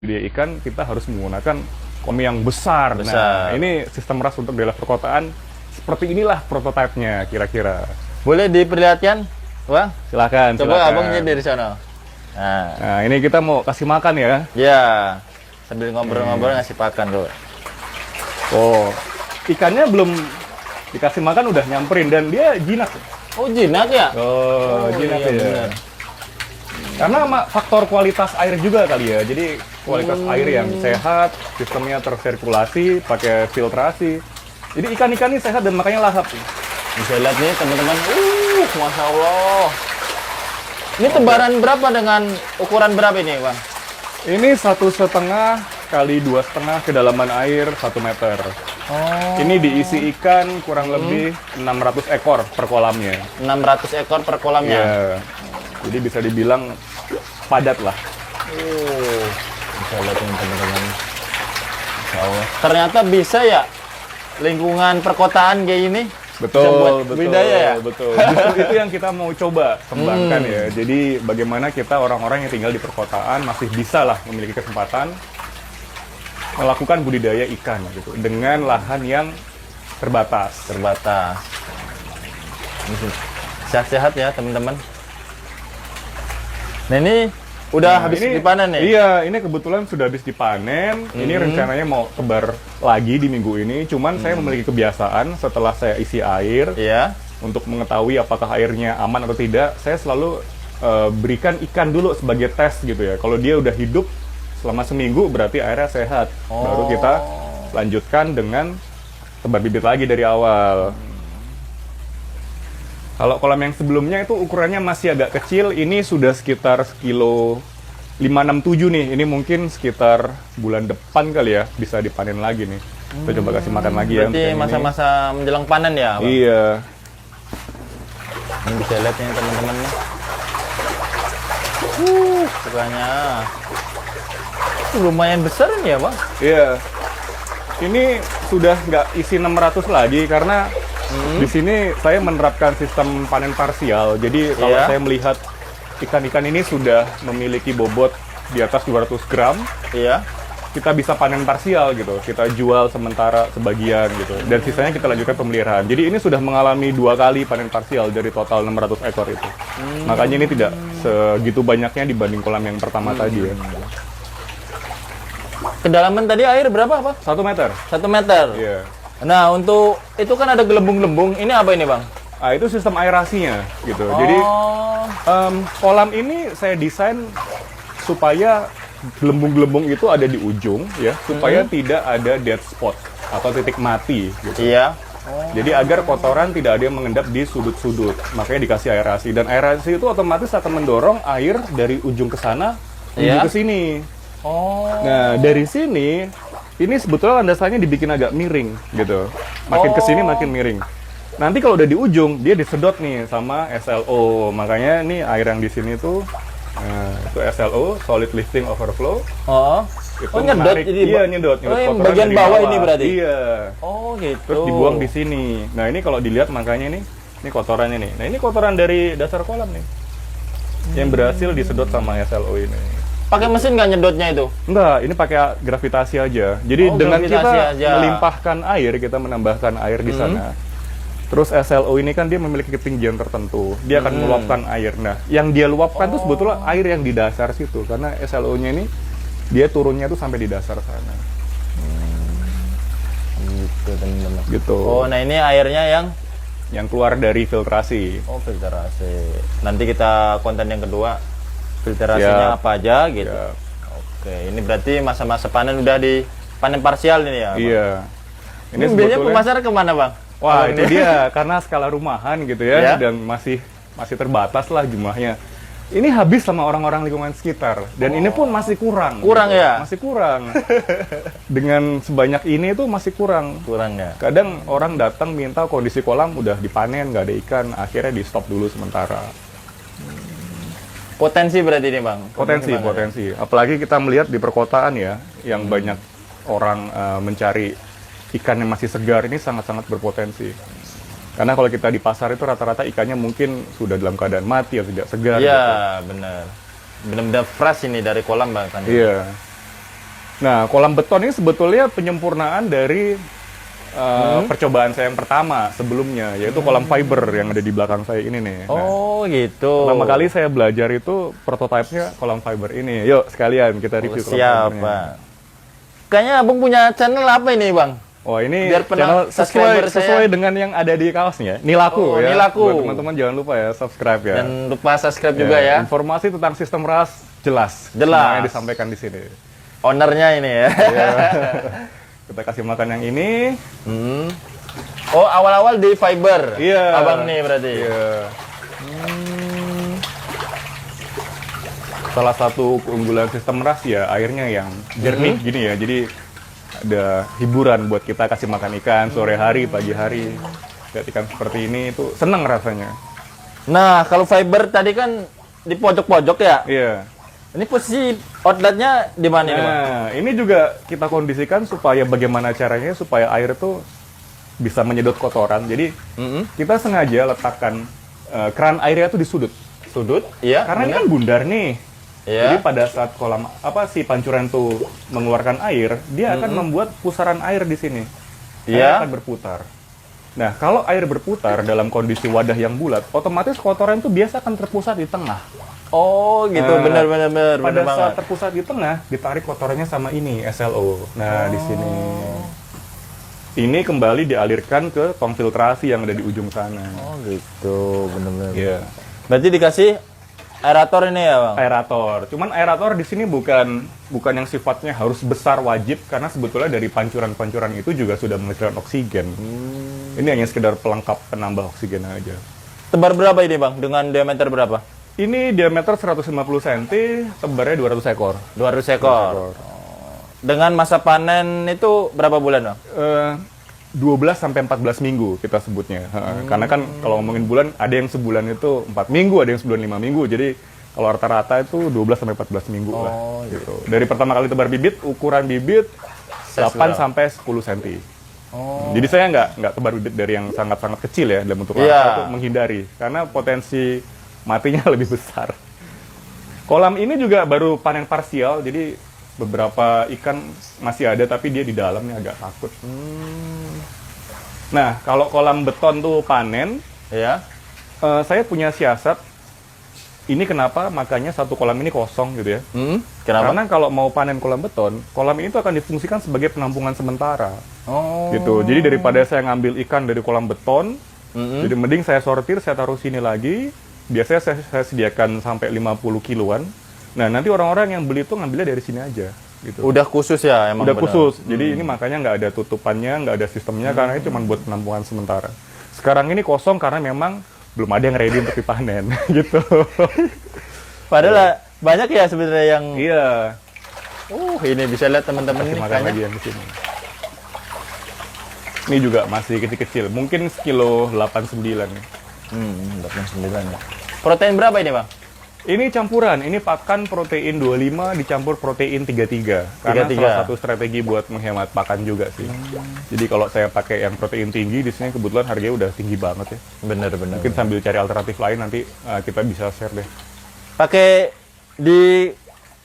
budidaya ikan kita harus menggunakan kolam yang besar. Nah, ini sistem RAS untuk daerah perkotaan seperti inilah prototipenya kira-kira. Boleh diperlihatkan, Bang? Silakan. Coba abangnya dari sana. Nah, ini kita mau kasih makan ya. Ya, sambil ngobrol-ngobrol ngasih pakan tuh. Oh, ikannya belum dikasih makan udah nyamperin dan dia jinak. Oh, jinak ya? Oh, jinak iya, ya. Bener. Karena faktor kualitas air juga kali ya. Jadi kualitas air yang sehat, sistemnya tersirkulasi, pakai filtrasi. Jadi ikan-ikan ini sehat dan makanya lahap. Bisa lihat nih teman-teman. Masya Allah. Ini tebaran berapa dengan ukuran berapa ini, Bang? Ini 1,5 kali 2,5 kedalaman air 1 meter. Oh. Ini diisi ikan kurang lebih 600 ekor per kolamnya. 600 ekor per kolamnya. Ya. Jadi bisa dibilang padat lah. Bisa lihat nih teman-teman. Masya Allah. Ternyata bisa ya lingkungan perkotaan kayak ini. Betul, betul, budidaya ya? betul. Justru itu yang kita mau coba kembangkan ya. Jadi bagaimana kita orang-orang yang tinggal di perkotaan masih bisa lah memiliki kesempatan melakukan budidaya ikan gitu dengan lahan yang terbatas. Sehat-sehat ya teman-teman. Nah ini udah habis dipanen ya? Iya, ini kebetulan sudah habis dipanen. Ini rencananya mau tebar lagi di minggu ini. Cuman saya memiliki kebiasaan setelah saya isi air, untuk mengetahui apakah airnya aman atau tidak, saya selalu berikan ikan dulu sebagai tes gitu ya. Kalau dia udah hidup selama seminggu berarti airnya sehat. Baru kita lanjutkan dengan tebar bibit lagi dari awal. Kalau kolam yang sebelumnya itu ukurannya masih agak kecil, ini sudah sekitar kilo 567 nih. Ini mungkin sekitar bulan depan kali ya bisa dipanen lagi nih. Kita coba kasih makan lagi ya. Berarti masa-masa menjelang panen ya, Bang? Iya. Ini bisa lihat nih teman-teman nih. Sukanya lumayan besar nih ya, Bang? Iya. Ini sudah nggak isi 600 lagi karena di sini saya menerapkan sistem panen parsial. Jadi kalau saya melihat ikan-ikan ini sudah memiliki bobot di atas 200 gram, kita bisa panen parsial gitu. Kita jual sementara sebagian gitu. Dan sisanya kita lanjutkan pemeliharaan. Jadi ini sudah mengalami 2 kali panen parsial dari total 600 ekor itu. Makanya ini tidak segitu banyaknya dibanding kolam yang pertama tadi ya. Kedalaman tadi air berapa, Pak? 1 meter. 1 meter? Iya. Nah, untuk itu kan ada gelembung-gelembung. Ini apa ini, Bang? Ah, itu sistem aerasinya gitu. Jadi kolam ini saya desain supaya gelembung-gelembung itu ada di ujung ya, supaya tidak ada dead spot atau titik mati gitu. Iya. Jadi agar kotoran tidak ada yang mengendap di sudut-sudut. Makanya dikasih aerasi dan aerasi itu otomatis akan mendorong air dari ujung ke sana menuju ke sini. Nah, dari sini ini sebetulnya landasannya dibikin agak miring gitu. Makin ke sini makin miring. Nanti kalau udah di ujung, dia disedot nih sama SLO. Makanya nih air yang di sini tuh itu SLO, solid lifting overflow. Itu nyedot menarik. jadi Iya, nyedot yang kotoran bagian dari bawah ini berarti. Iya. Gitu. Terus dibuang di sini. Nah, ini kalau dilihat makanya ini kotorannya nih. Nah, ini kotoran dari dasar kolam nih. Yang berhasil disedot sama SLO ini. Pakai mesin nggak nyedotnya itu? Enggak, ini pakai gravitasi aja. Jadi dengan kita melimpahkan air, kita menambahkan air di sana. Terus SLO ini kan dia memiliki ketinggian tertentu. Dia akan meluapkan air. Nah, yang dia luapkan itu sebetulnya air yang di dasar situ. Karena SLO-nya ini, dia turunnya tuh sampai di dasar sana. Gitu, teman-teman. Gitu. Oh, nah ini airnya yang keluar dari filtrasi. Oh, filtrasi. Nanti kita konten yang kedua. Filtrasinya apa aja gitu. Oke, ini berarti masa-masa panen udah di panen parsial ini ya, Bang? Iya. Ini biasanya pemasar kemana, Bang? Wah, ini dia karena skala rumahan gitu ya, dan masih terbatas lah jumlahnya. Ini habis sama orang-orang lingkungan sekitar dan ini pun masih kurang. Kurang gitu. ya? Masih kurang. Dengan sebanyak ini tuh masih kurang. Kurang ya. Kadang orang datang minta kondisi kolam udah dipanen, nggak ada ikan, akhirnya di stop dulu sementara. Potensi berarti ini, Bang? Potensi. Apalagi kita melihat di perkotaan ya, yang banyak orang mencari ikan yang masih segar, ini sangat-sangat berpotensi. Karena kalau kita di pasar itu rata-rata ikannya mungkin sudah dalam keadaan mati atau tidak segar. Iya, benar. Benar-benar fresh ini dari kolam, Bang. Kan? Iya. Nah, kolam beton ini sebetulnya penyempurnaan dari percobaan saya yang pertama sebelumnya, yaitu kolam fiber yang ada di belakang saya ini nih. Oh, gitu. Pertama kali saya belajar itu prototipenya kolam fiber ini. Yuk, sekalian kita review kolam Siap, fibernya. Pak. Kayaknya Abang punya channel apa ini, Bang? Oh, ini Biar channel subscriber sesuai dengan yang ada di kaosnya. Nilaku ya. Nilaku. Buat teman-teman jangan lupa ya subscribe ya. Dan lupa subscribe juga ya. Informasi tentang sistem RAS jelas. Jelas. Semuanya disampaikan di sini. Ownernya ini ya. Ya. Kita kasih makan yang ini. Oh, awal-awal di fiber. Iya. Abang nih berarti. Iya. Salah satu keunggulan sistem RAS ya airnya yang jernih gini ya. Jadi ada hiburan buat kita kasih makan ikan sore hari, pagi hari. Lihat ikan seperti ini itu seneng rasanya. Nah, kalau fiber tadi kan di pojok-pojok ya. Iya. Ini posisi outletnya di mana ini, Bang? Nah, ini juga kita kondisikan supaya bagaimana caranya supaya air itu bisa menyedot kotoran. Jadi kita sengaja letakkan keran airnya tuh di sudut. Sudut? Iya. Karena ini kan bundar nih. Iya. Jadi pada saat kolam si pancuran tuh mengeluarkan air, dia akan membuat pusaran air di sini. Iya. Air akan berputar. Nah, kalau air berputar dalam kondisi wadah yang bulat, otomatis kotoran itu biasa akan terpusat di tengah. Oh, gitu. Nah, Benar. Pada Benar saat banget. terpusat di tengah, ditarik kotorannya sama ini SLO. Nah, di sini. Ini kembali dialirkan ke tong filtrasi yang ada di ujung sana. Oh, gitu. Benar-benar. Iya. Berarti dikasih aerator ini ya, Bang? Aerator. Cuman aerator di sini bukan yang sifatnya harus besar wajib karena sebetulnya dari pancuran-pancuran itu juga sudah menghasilkan oksigen. Ini hanya sekedar pelengkap penambah oksigen aja. Tebar berapa ini, Bang? Dengan diameter berapa? Ini diameter 150 cm, tebarnya 200 ekor. 200 ekor. Dengan masa panen itu berapa bulan, Bang? 12 sampai 14 minggu kita sebutnya. Karena kan kalau ngomongin bulan, ada yang sebulan itu 4 minggu, ada yang sebulan 5 minggu. Jadi kalau rata-rata itu 12 sampai 14 minggu lah. Gitu. Dari pertama kali tebar bibit, ukuran bibit 8 sampai 10 cm. Jadi saya nggak tebar bibit dari yang sangat-sangat kecil ya dalam bentuk langka, untuk menghindari. Karena potensi matinya lebih besar. Kolam ini juga baru panen parsial, jadi beberapa ikan masih ada tapi dia di dalamnya agak takut. Nah, kalau kolam beton tuh panen, Ya. saya punya siasat. Ini kenapa makanya satu kolam ini kosong gitu ya. Kenapa? Karena kalau mau panen kolam beton, kolam ini tuh akan difungsikan sebagai penampungan sementara. Oh. Gitu. Jadi daripada saya ngambil ikan dari kolam beton, jadi mending saya sortir, saya taruh sini lagi. Biasanya saya sediakan sampai 50 kiloan. Nah, nanti orang-orang yang beli itu ngambilnya dari sini aja. Gitu. Udah khusus ya emang Udah benar? khusus. Jadi ini makanya nggak ada tutupannya, nggak ada sistemnya, karena ini cuma buat penampungan sementara. Sekarang ini kosong karena memang belum ada yang ready untuk dipanen. Gitu. Padahal banyak ya sebenarnya yang... Iya. Ini bisa lihat teman-teman Kasih ini makan kayaknya. lagi yang di sini. Ini juga masih kecil-kecil. Mungkin sekilo 89 nih. 89 ya. Protein berapa ini, Bang? Ini campuran, ini pakan protein 25 dicampur protein 33. Karena 33. salah satu strategi buat menghemat pakan juga sih. Jadi kalau saya pakai yang protein tinggi, di sini kebetulan harganya udah tinggi banget ya. Bener. Mungkin sambil cari alternatif lain nanti kita bisa share deh. Pakai di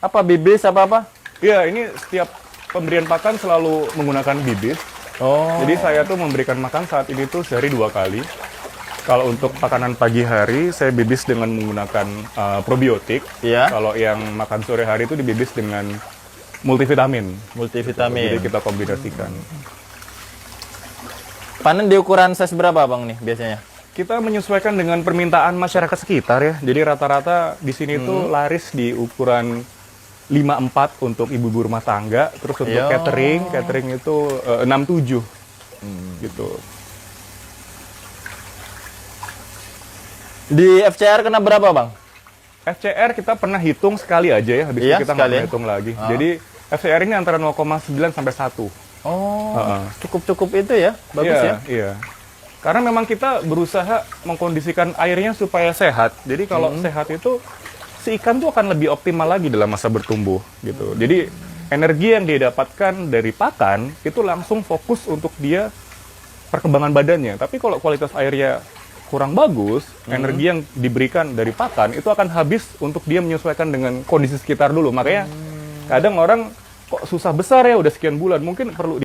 apa bibis apa? Iya, ini setiap pemberian pakan selalu menggunakan bibis. Oh. Jadi saya tuh memberikan makan saat ini tuh sehari 2 kali. Kalau untuk pakanan pagi hari, saya bibis dengan menggunakan probiotik. Iya. Kalau yang makan sore hari itu dibibis dengan multivitamin. Multivitamin. Jadi kita kombinasikan. Panen di ukuran size berapa, Bang nih biasanya? Kita menyesuaikan dengan permintaan masyarakat sekitar ya. Jadi rata-rata di sini tuh laris di ukuran 54 untuk ibu-ibu rumah tangga. Terus untuk catering itu 67. Gitu. Di FCR kena berapa, Bang? FCR kita pernah hitung sekali aja ya, habis itu kita nggak pernah hitung lagi. Jadi FCR ini antara 0,9 sampai 1. Cukup-cukup itu ya, bagus ya. Iya. Karena memang kita berusaha mengkondisikan airnya supaya sehat. Jadi kalau sehat itu si ikan tuh akan lebih optimal lagi dalam masa bertumbuh gitu. Jadi energi yang dia dapatkan dari pakan itu langsung fokus untuk dia perkembangan badannya. Tapi kalau kualitas airnya kurang bagus, energi yang diberikan dari pakan itu akan habis untuk dia menyesuaikan dengan kondisi sekitar dulu. Makanya kadang orang kok susah besar ya udah sekian bulan, mungkin perlu